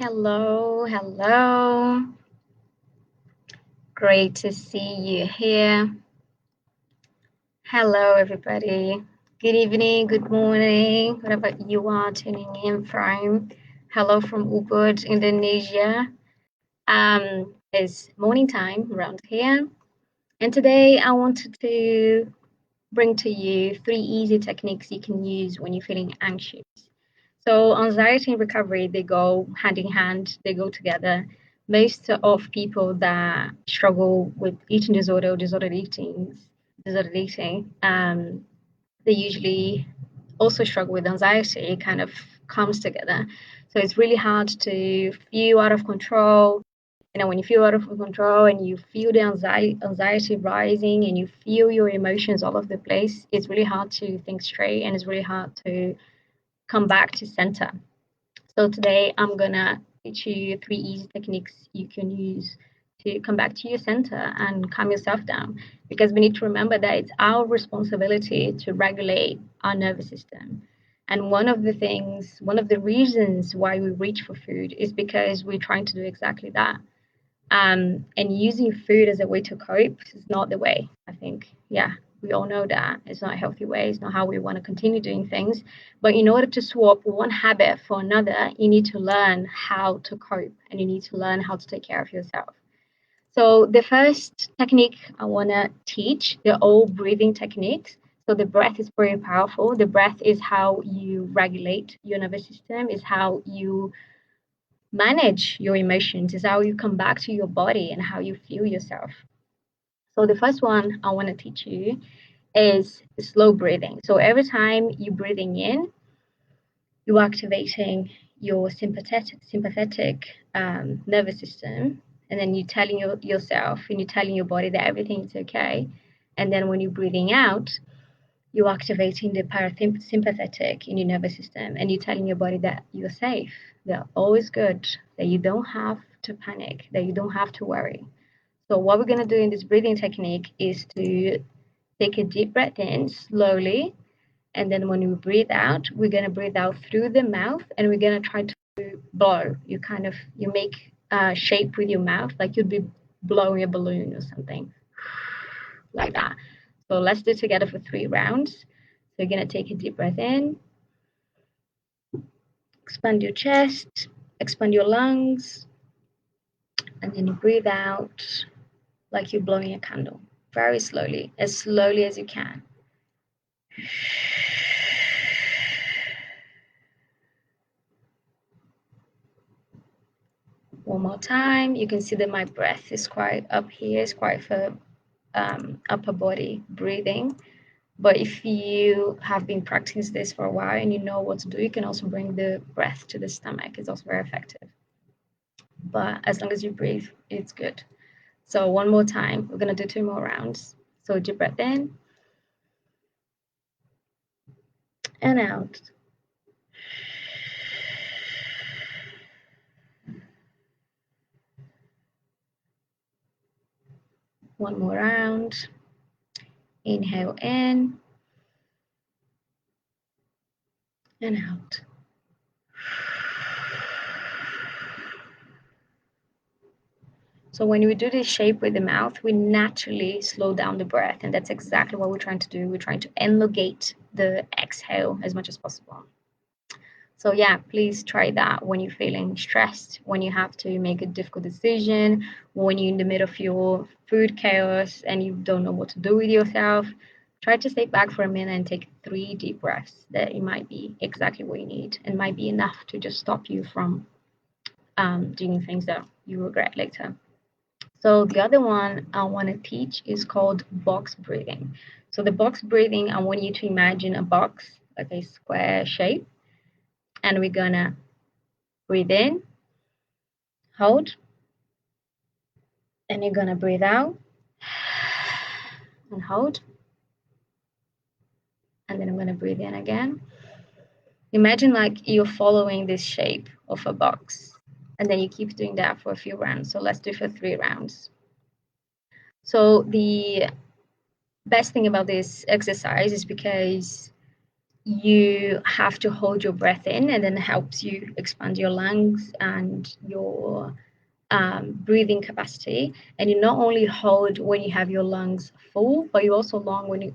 Hello, hello. Great to see you here. Hello, everybody. Good evening, good morning, wherever you are tuning in from. Hello from Ubud, Indonesia. It's morning time around here. And today I wanted to bring to you 3 easy techniques you can use when you're feeling anxious. So anxiety and recovery, they go hand in hand, they go together. Most of people that struggle with eating disorder or disordered eating, they usually also struggle with anxiety. It kind of comes together. So it's really hard to feel out of control. When you feel out of control and you feel the anxiety rising and you feel your emotions all over the place, it's really hard to think straight and it's really hard to come back to center. So today I'm gonna teach you 3 easy techniques you can use to come back to your center and calm yourself down. Because we need to remember that it's our responsibility to regulate our nervous system. And one of the reasons why we reach for food is because we're trying to do exactly that. And using food as a way to cope is not the way, I think. Yeah, we all know that. It's not a healthy way. It's not how we want to continue doing things. But in order to swap one habit for another, you need to learn how to cope and you need to learn how to take care of yourself. So the first technique I want to teach, they're all breathing techniques. So the breath is very powerful. The breath is how you regulate your nervous system, is how you manage your emotions, is how you come back to your body and how you feel yourself. So the first one I want to teach you is slow breathing. So every time you're breathing in, you're activating your sympathetic nervous system, and then you're telling yourself and you're telling your body that everything is okay. And then when you're breathing out, you're activating the parasympathetic in your nervous system and you're telling your body that you're safe, that all is good, that you don't have to panic, that you don't have to worry. So what we're going to do in this breathing technique is to take a deep breath in slowly, and then when we breathe out, we're going to breathe out through the mouth and we're going to try to blow. You make a shape with your mouth like you'd be blowing a balloon or something like that. So let's do it together for 3 rounds. So you're going to take a deep breath in, expand your chest, expand your lungs, and then you breathe out like you're blowing a candle, very slowly as you can. One more time. You can see that my breath is quite up here, it's quite for upper body breathing. But if you have been practicing this for a while and you know what to do, you can also bring the breath to the stomach. It's also very effective. But as long as you breathe, it's good. So one more time, we're going to do 2 more rounds. So deep breath in and out. One more round. Inhale in and out. So when we do this shape with the mouth, we naturally slow down the breath. And that's exactly what we're trying to do. We're trying to elongate the exhale as much as possible. So yeah, please try that when you're feeling stressed, when you have to make a difficult decision, when you're in the middle of your food chaos and you don't know what to do with yourself. Try to stay back for a minute and take 3 deep breaths. That it might be exactly what you need and might be enough to just stop you from doing things that you regret later. So the other one I want to teach is called box breathing. So the box breathing, I want you to imagine a box, like a square shape, and we're gonna breathe in, hold, and you're gonna breathe out and hold, and then I'm gonna breathe in again. Imagine like you're following this shape of a box, and then you keep doing that for a few rounds. So let's do for 3 rounds. So the best thing about this exercise is because you have to hold your breath in, and then it helps you expand your lungs and your breathing capacity. And you not only hold when you have your lungs full, but you also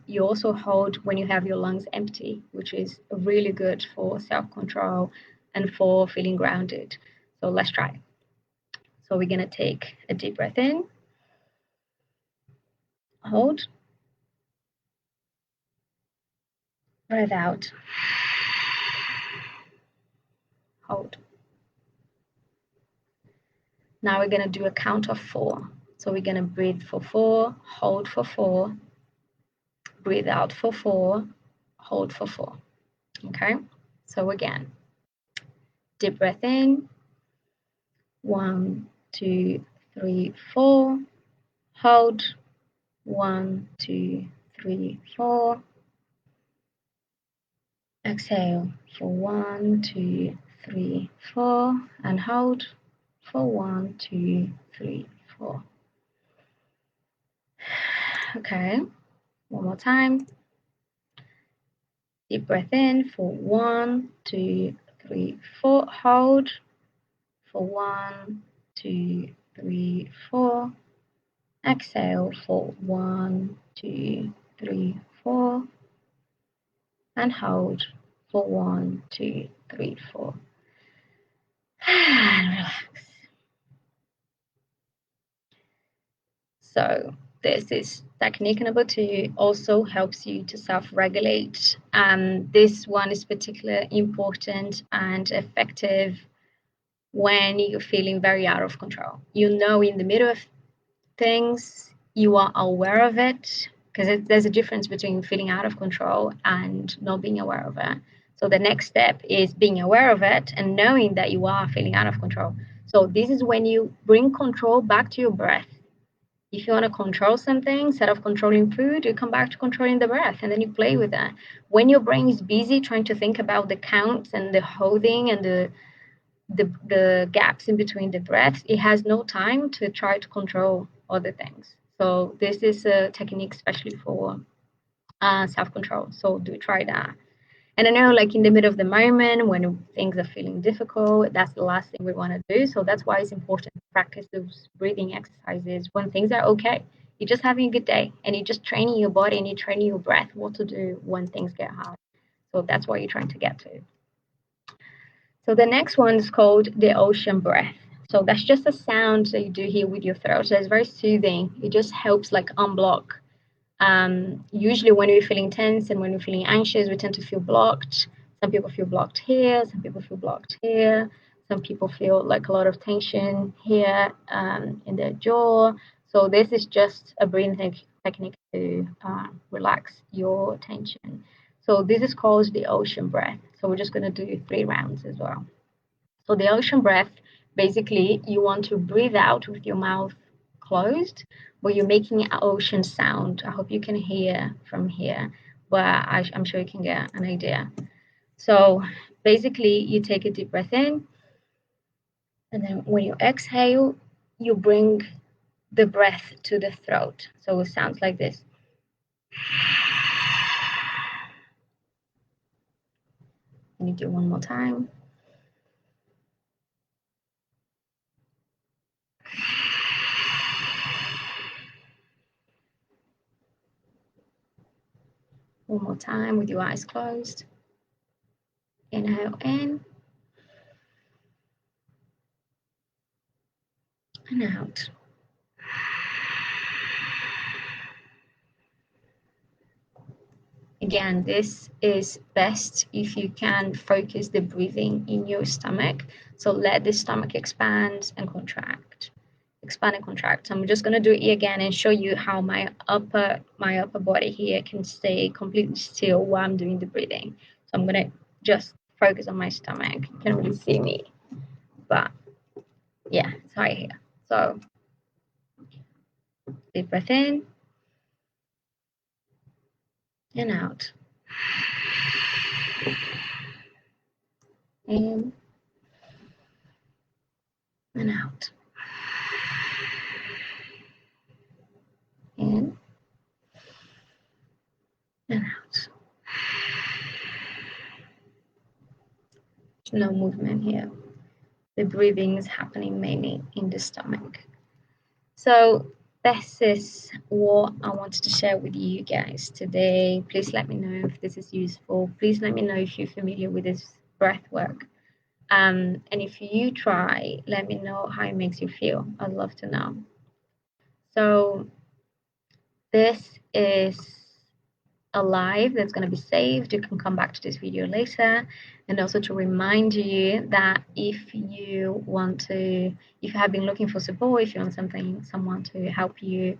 you also hold when you have your lungs empty, which is really good for self-control and for feeling grounded. So let's try. So we're gonna take a deep breath in, hold, breathe out, hold. Now we're gonna do a count of 4. So we're gonna breathe for 4, hold for 4, breathe out for 4, hold for 4. Okay, so again, deep breath in, 1, 2, 3, 4, hold, 1, 2, 3, 4, exhale for 1, 2, 3, 4, and hold for 1, 2, 3, 4. Okay, one more time. Deep breath in for 1, 2, 3, 4. Hold for 1, 2, 3, 4. Exhale for 1, 2, 3, 4. And hold for 1, 2, 3, 4. And relax. So this is technique number 2. Also helps you to self-regulate. This one is particularly important and effective when you're feeling very out of control. You know, in the middle of things, you are aware of it, because there's a difference between feeling out of control and not being aware of it. So the next step is being aware of it and knowing that you are feeling out of control. So this is when you bring control back to your breath. If you want to control something, instead of controlling food, you come back to controlling the breath, and then you play with that. When your brain is busy trying to think about the counts and the holding and the gaps in between the breaths, it has no time to try to control other things. So this is a technique especially for self-control. So do try that. And I know, like, in the middle of the moment when things are feeling difficult, that's the last thing we want to do. So that's why it's important to practice those breathing exercises when things are okay. You're just having a good day, and you're just training your body and you're training your breath what to do when things get hard. So that's what you're trying to get to. So the next one is called the ocean breath. So that's just a sound that you do here with your throat. So it's very soothing. It just helps like unblock. Usually when we're feeling tense and when we're feeling anxious, we tend to feel blocked. Some people feel blocked here. Some people feel blocked here. Some people feel like a lot of tension here in their jaw. So this is just a breathing technique to relax your tension. So this is called the ocean breath. So we're just going to do 3 rounds as well. So the ocean breath, basically, you want to breathe out with your mouth closed, but you're making an ocean sound. I hope you can hear from here, but I'm sure you can get an idea. So basically, you take a deep breath in, and then when you exhale, you bring the breath to the throat. So it sounds like this. Can you do one more time? One more time with your eyes closed. Inhale in and out. Again, this is best if you can focus the breathing in your stomach. So let the stomach expand and contract. Expand and contract. So I'm just going to do it again and show you how my upper body here can stay completely still while I'm doing the breathing. So I'm going to just focus on my stomach. You can't really see me, but yeah, it's right here. So deep breath in and out. In and out. In and out. No movement here. The breathing is happening mainly in the stomach. So this is what I wanted to share with you guys today. Please let me know if this is useful. Please let me know if you're familiar with this breath work. And if you try, let me know how it makes you feel. I'd love to know. So this is a live that's going to be saved. You can come back to this video later. And also to remind you that if you have been looking for support, if you want someone to help you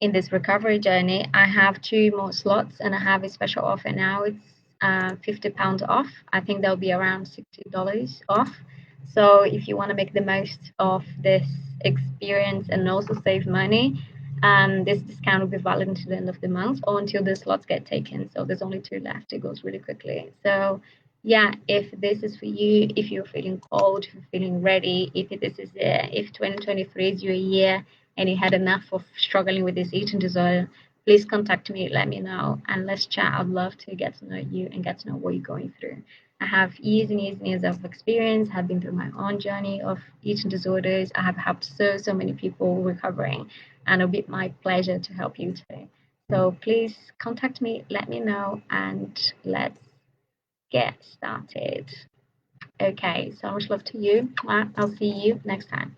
in this recovery journey, I have two more slots and I have a special offer now. It's £50 off. I think that'll be around $60 off. So if you want to make the most of this experience and also save money, this discount will be valid until the end of the month or until the slots get taken. So there's only two left. It goes really quickly. So yeah, if this is for you, if you're feeling cold, if you're feeling ready, if 2023 is your year and you had enough of struggling with this eating disorder, please contact me, let me know, and let's chat. I'd love to get to know you and get to know what you're going through. I have years and years and years of experience. I've been through my own journey of eating disorders. I have helped so many people recovering, and it'll be my pleasure to help you today. So please contact me, let me know, and let's get started. Okay, so much love to you. I'll see you next time.